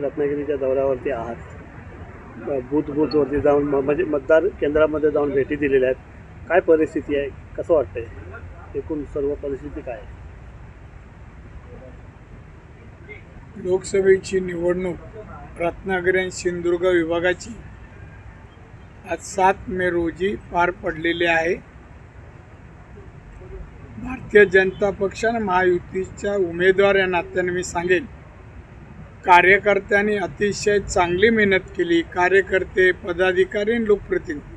रत्नागिरीच्या दौऱ्यावरती आहात, बूथवरती जाऊन म्हणजे मतदार केंद्रामध्ये जाऊन भेटी दिलेल्या आहेत. काय परिस्थिती आहे, कसं वाटतंय, एकूण सर्व परिस्थिती काय आहे? लोकसभेची निवडणूक रत्नागिरी आणि सिंधुदुर्ग विभागाची आज 7 मे रोजी पार पडलेली आहे. भारतीय जनता पक्ष आणि महायुतीच्या उमेदवार या नात्याने मी सांगेन, कार्यकर्त्यांनी अतिशय चांगली मेहनत केली. कार्यकर्ते, पदाधिकारी आणि लोकप्रतिनिधी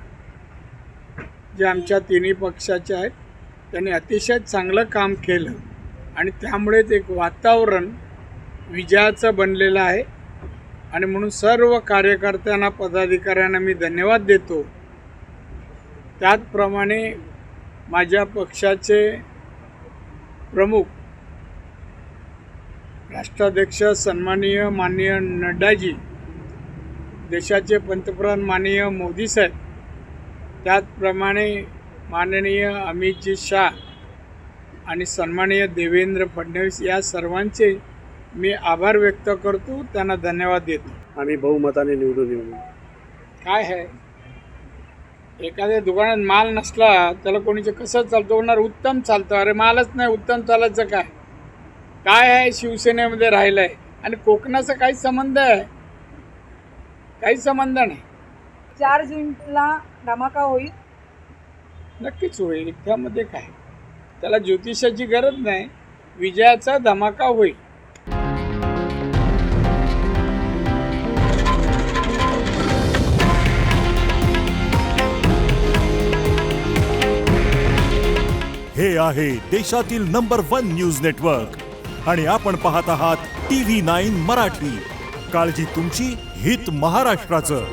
जे आमच्या तिन्ही पक्षाचे आहेत त्यांनी अतिशय चांगलं काम केलं आणि त्यामुळेच एक वातावरण विजयाचं बनलेलं आहे. आणि म्हणून सर्व कार्यकर्त्यांना, पदाधिकाऱ्यांना मी धन्यवाद देतो. त्याचप्रमाणे माझ्या पक्षाचे प्रमुख राष्ट्राध्यक्ष सन्माननीय माननीय नड्डाजी, देशाचे पंतप्रधान माननीय मोदी साहेब, त्याचप्रमाणे माननीय अमितजी शाह आणि सन्माननीय देवेंद्र फडणवीस या सर्वांचे मी आभार व्यक्त करतो, त्यांना धन्यवाद देतो. आम्ही बहुमताने निवडून येऊ. काय आहे, एखाद्या दुकानात माल नसला त्याला कोणीचे कसं चालतं होणार, उत्तम चालतं. अरे मालच नाही, उत्तम चालायचं काय? काय आहे शिवसेनेमध्ये राहिलं आहे आणि कोकणाचा काही संबंध आहे? काही संबंध नाही. 4 जूनला धमाका होईल. नक्कीच होईल, त्यामध्ये काय, त्याला ज्योतिषाची गरज नाही. विजयाचा धमाका होईल. हे आहे देशातील नंबर 1 न्यूज नेटवर्क आणि आपण पाहत आहात TV9 मराठी. काळजी तुमची, हित महाराष्ट्राचं.